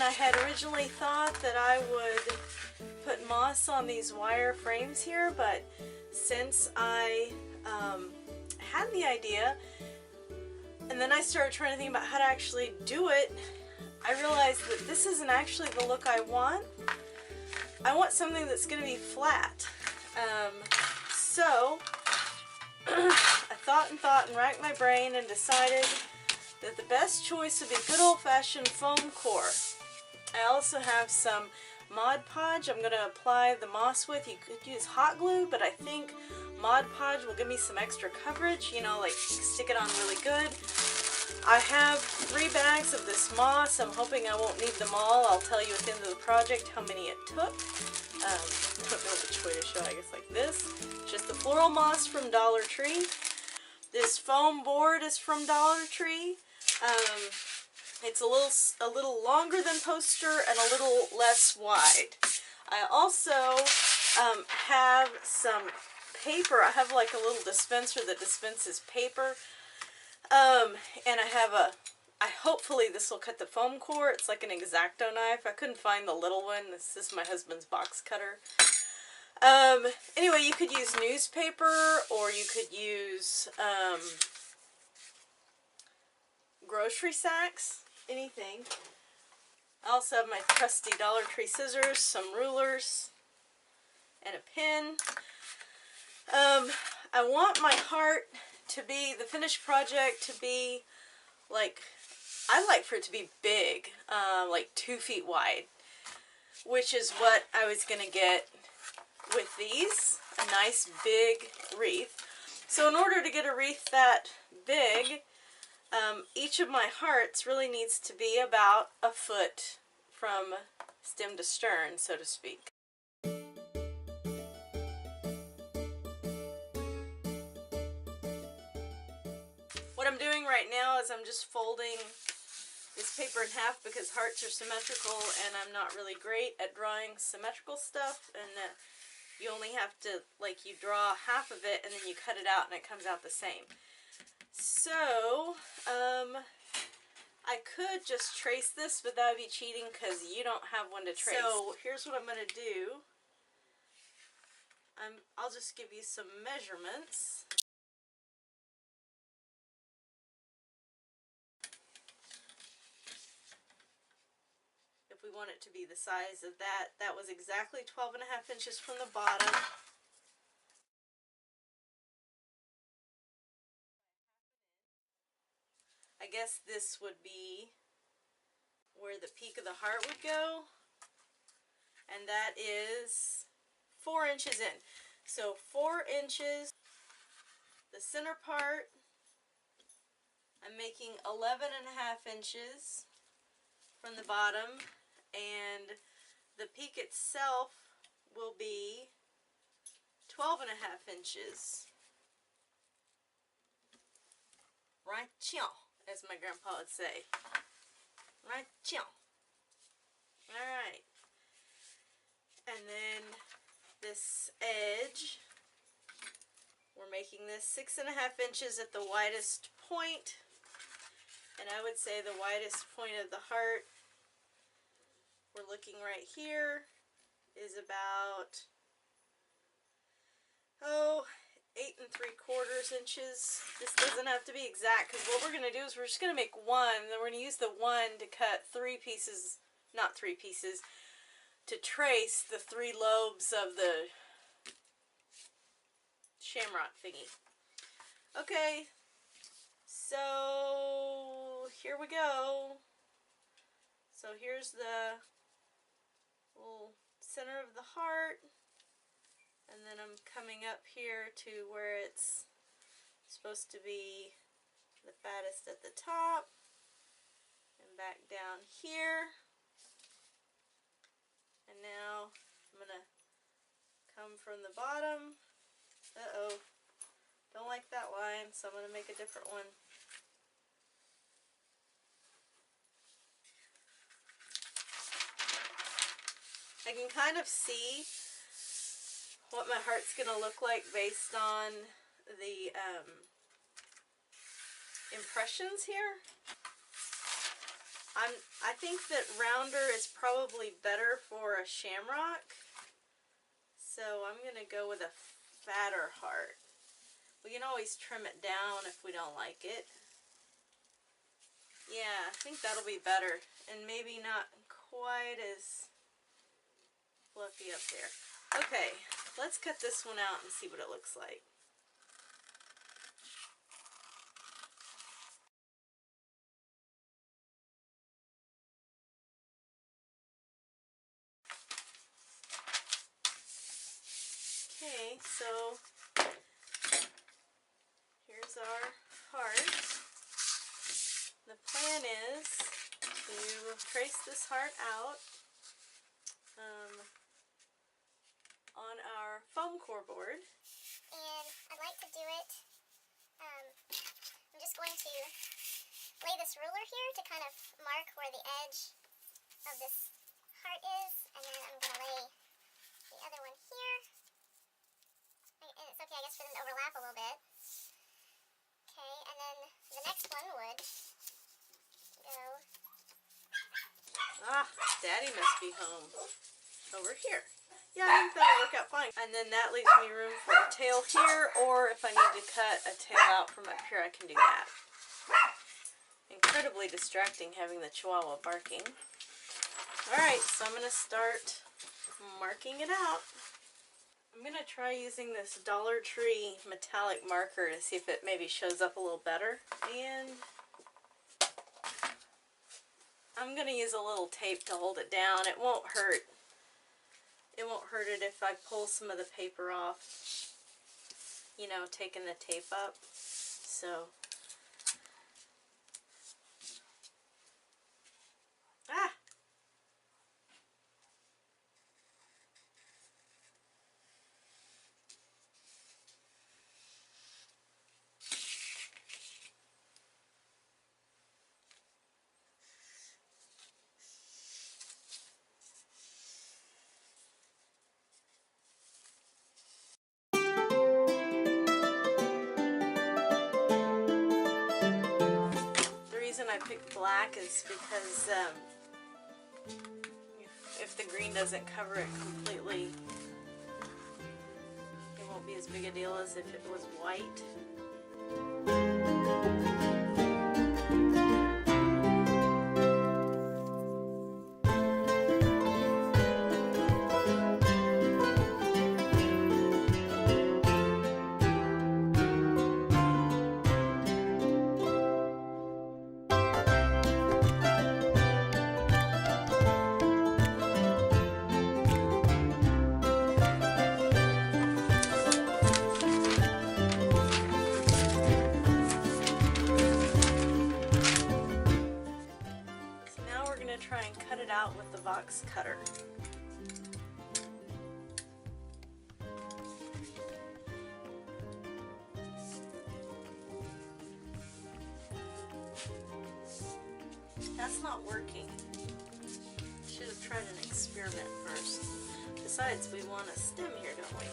I had originally thought that I would put moss on these wire frames here, but since I had the idea and then I started trying to think about how to actually do it, I realized that this isn't actually the look I want. I want something that's going to be flat. So I thought and racked my brain and decided that the best choice would be good old-fashioned foam core. I also have some Mod Podge I'm going to apply the moss with. You could use hot glue, but I think Mod Podge will give me some extra coverage, you know, like stick it on really good. I have 3 bags of this moss. I'm hoping I won't need them all. I'll tell you at the end of the project how many it took. I don't know which way to show, I guess like this. Just the floral moss from Dollar Tree. This foam board is from Dollar Tree. It's a little longer than poster and a little less wide. I also have some paper. I have like a little dispenser that dispenses paper. And I have hopefully this will cut the foam core. It's like an X-Acto knife. I couldn't find the little one. This is my husband's box cutter. Anyway, you could use newspaper, or you could use grocery sacks, anything. I also have my trusty Dollar Tree scissors, some rulers, and a pin. I want my heart to be, the finished project to be like, I like for it to be big, like 2 feet wide, which is what I was going to get with these, a nice big wreath. So in order to get a wreath that big, each of my hearts really needs to be about a foot from stem to stern, so to speak. What I'm doing right now is I'm just folding this paper in half because hearts are symmetrical and I'm not really great at drawing symmetrical stuff, and you only have to, like, you draw half of it and then you cut it out and it comes out the same. So, I could just trace this, but that would be cheating because you don't have one to trace. So, here's what I'm going to do. I'll just give you some measurements. If we want it to be the size of that, that was exactly 12.5 inches from the bottom. I guess this would be where the peak of the heart would go, and that is 4 inches in. So 4 inches, the center part, I'm making 11.5 inches from the bottom, and the peak itself will be 12.5 inches. Right, as my grandpa would say. Right, alright. And then this edge, we're making this 6.5 inches at the widest point. And I would say the widest point of the heart, we're looking right here, is about, 8 3/4 inches. This doesn't have to be exact, because what we're going to do is we're just going to make one, and then we're going to use the one to cut 3 pieces, not 3 pieces, to trace the 3 lobes of the shamrock thingy. Okay, so here we go. So here's the little center of the heart. And then I'm coming up here to where it's supposed to be the fattest at the top. And back down here. And now I'm going to come from the bottom. Uh-oh. Don't like that line, so I'm going to make a different one. I can kind of see what my heart's going to look like based on the impressions here. I think that rounder is probably better for a shamrock. So I'm going to go with a fatter heart. We can always trim it down if we don't like it. Yeah, I think that'll be better. And maybe not quite as fluffy up there. Okay, let's cut this one out and see what it looks like. Okay, so here's our heart. The plan is to trace this heart out on our foam core board. And I'd like to do it, I'm just going to lay this ruler here to kind of mark where the edge of this heart is, and then I'm going to lay the other one here. And it's okay, I guess, for them to overlap a little bit. Okay, and then the next one would go... Ah, Daddy must be home. Over here. Yeah, I think that'll work out fine. And then that leaves me room for a tail here, or if I need to cut a tail out from up here, I can do that. Incredibly distracting having the Chihuahua barking. Alright, so I'm going to start marking it out. I'm going to try using this Dollar Tree metallic marker to see if it maybe shows up a little better. And I'm going to use a little tape to hold it down. It won't hurt. It won't hurt it if I pull some of the paper off, you know, taking the tape up. So, I picked black is because if the green doesn't cover it completely, it won't be as big a deal as if it was white. Try and cut it out with the box cutter. That's not working. Should have tried an experiment first. Besides, we want a stem here, don't we?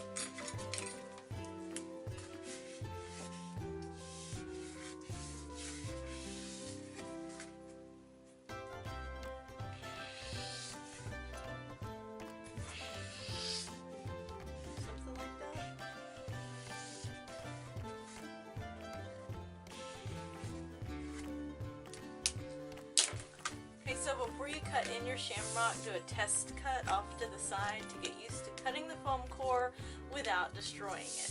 So before you cut in your shamrock, do a test cut off to the side to get used to cutting the foam core without destroying it.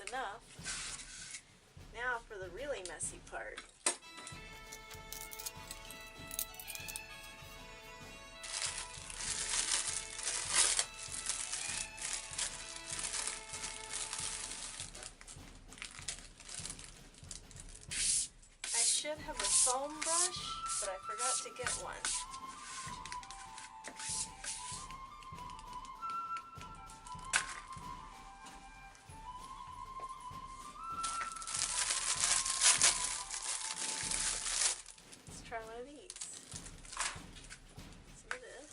enough. Now for the really messy part. I should have a foam brush, but I forgot to get one. Try one of these. Some of this.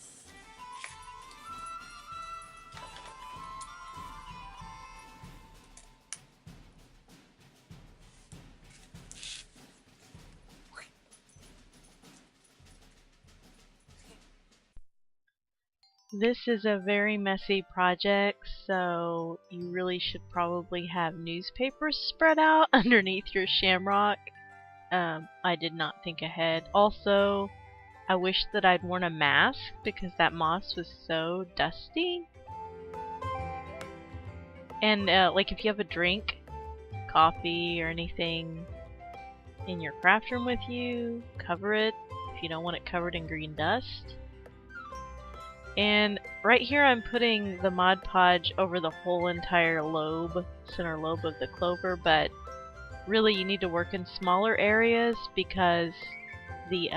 This is a very messy project, so you really should probably have newspapers spread out underneath your shamrock. I did not think ahead. Also, I wish that I'd worn a mask because that moss was so dusty. And like if you have a drink, coffee or anything in your craft room with you, cover it if you don't want it covered in green dust. And right here I'm putting the Mod Podge over the whole entire lobe, center lobe of the clover, but really you need to work in smaller areas because the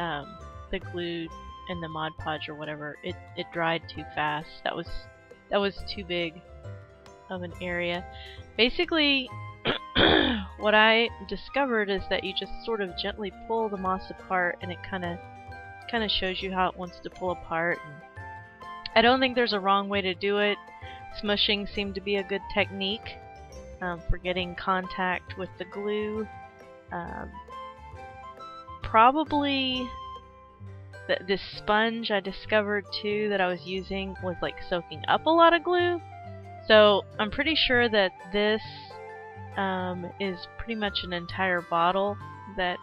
glue and the Mod Podge or whatever, it dried too fast. That was too big of an area. Basically what I discovered is that you just sort of gently pull the moss apart and it kind of shows you how it wants to pull apart. And I don't think there's a wrong way to do it. Smushing seemed to be a good technique for getting contact with the glue. Probably this sponge I discovered too that I was using was like soaking up a lot of glue. So I'm pretty sure that this is pretty much an entire bottle that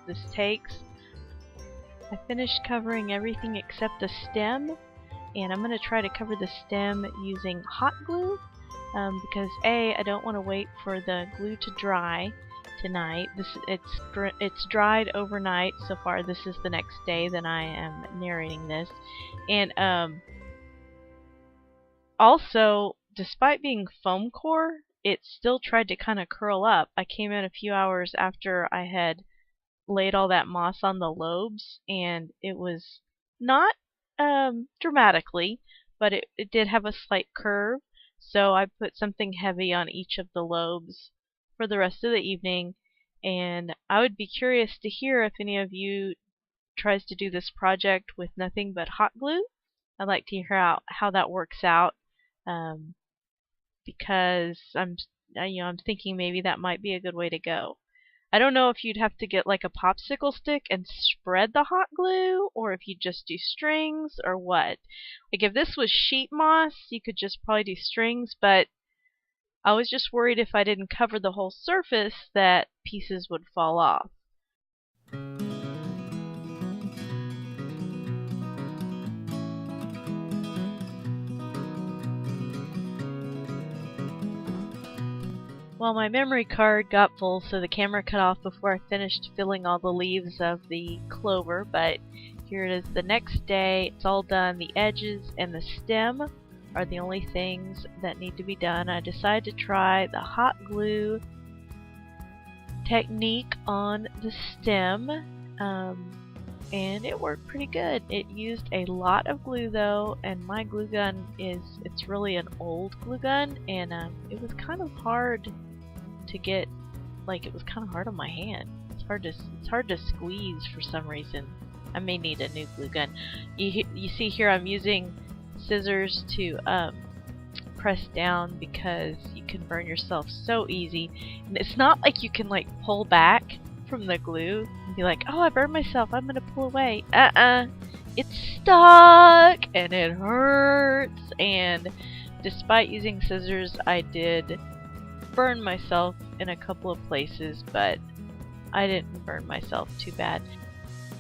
this takes. I finished covering everything except the stem. And I'm going to try to cover the stem using hot glue because A, I don't want to wait for the glue to dry tonight. It's dried overnight so far. This is the next day that I am narrating this. And also, despite being foam core, it still tried to kind of curl up. I came in a few hours after I had laid all that moss on the lobes, and it was not dramatically, but it did have a slight curve, so I put something heavy on each of the lobes for the rest of the evening. And I would be curious to hear if any of you tries to do this project with nothing but hot glue. I'd like to hear how that works out, because I'm thinking maybe that might be a good way to go. I don't know if you'd have to get like a popsicle stick and spread the hot glue, or if you just do strings, or what. Like if this was sheet moss, you could just probably do strings, but I was just worried if I didn't cover the whole surface that pieces would fall off. Well, my memory card got full, so the camera cut off before I finished filling all the leaves of the clover, but here it is the next day. It's all done. The edges and the stem are the only things that need to be done. I decided to try the hot glue technique on the stem, and it worked pretty good. It used a lot of glue though, and my glue gun it's really an old glue gun, and it was kind of hard to get, like it was kind of hard on my hand. It's hard to squeeze for some reason. I may need a new glue gun. You see here I'm using scissors to press down because you can burn yourself so easy, and it's not like you can like pull back from the glue and be like, oh, I burned myself, I'm gonna pull away. It's stuck and it hurts, and despite using scissors I did burn myself in a couple of places, but I didn't burn myself too bad.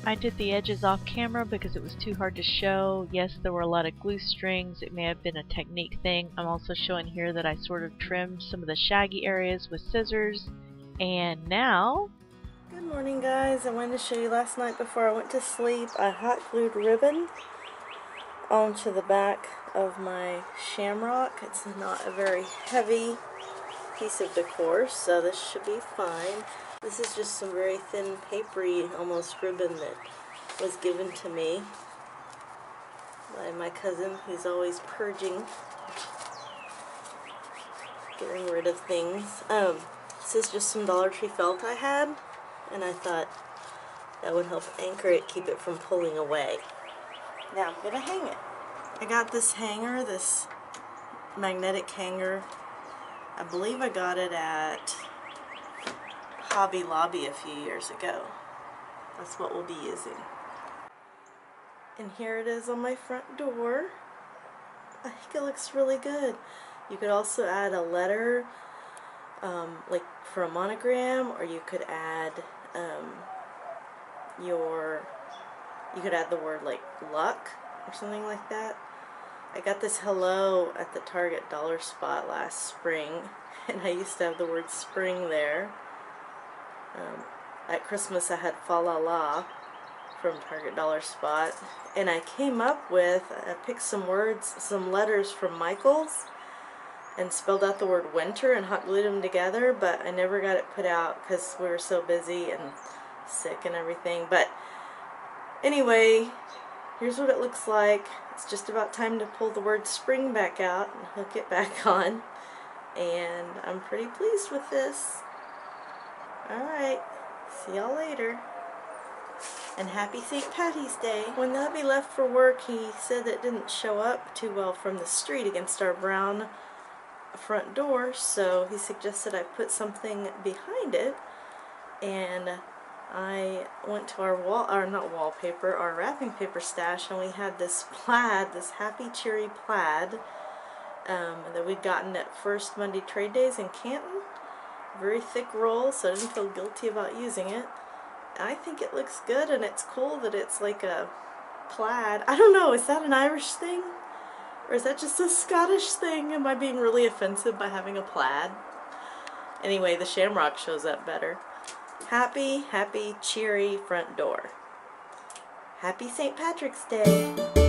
I did the edges off camera because it was too hard to show. Yes, there were a lot of glue strings. It may have been a technique thing. I'm also showing here that I sort of trimmed some of the shaggy areas with scissors. And now... Good morning, guys. I wanted to show you last night before I went to sleep. I hot glued ribbon onto the back of my Shamrock. It's not a very heavy piece of decor, so this should be fine. This is just some very thin, papery, almost ribbon that was given to me by my cousin, who's always purging, getting rid of things. This is just some Dollar Tree felt I had, and I thought that would help anchor it, keep it from pulling away. Now I'm going to hang it. I got this hanger, this magnetic hanger. I believe I got it at Hobby Lobby a few years ago. That's what we'll be using. And here it is on my front door. I think it looks really good. You could also add a letter, like for a monogram, or you could add you could add the word like luck or something like that. I got this hello at the Target dollar spot last spring, and I used to have the word spring there. At Christmas I had fa la la from Target dollar spot, and I came up with, I picked some words, some letters from Michael's and spelled out the word winter and hot glued them together, but I never got it put out because we were so busy and sick and everything. But anyway, here's what it looks like. It's just about time to pull the word spring back out and hook it back on, and I'm pretty pleased with this. Alright, see y'all later. And happy St. Patty's Day. When the hubby left for work, he said that it didn't show up too well from the street against our brown front door, so he suggested I put something behind it, and I went to our our wrapping paper stash, and we had this plaid, this happy cheery plaid that we'd gotten at First Monday Trade Days in Canton. Very thick roll, so I didn't feel guilty about using it. I think it looks good, and it's cool that it's like a plaid. I don't know, is that an Irish thing? Or is that just a Scottish thing? Am I being really offensive by having a plaid? Anyway, the Shamrock shows up better. Happy, happy, cheery front door. Happy St. Patrick's Day.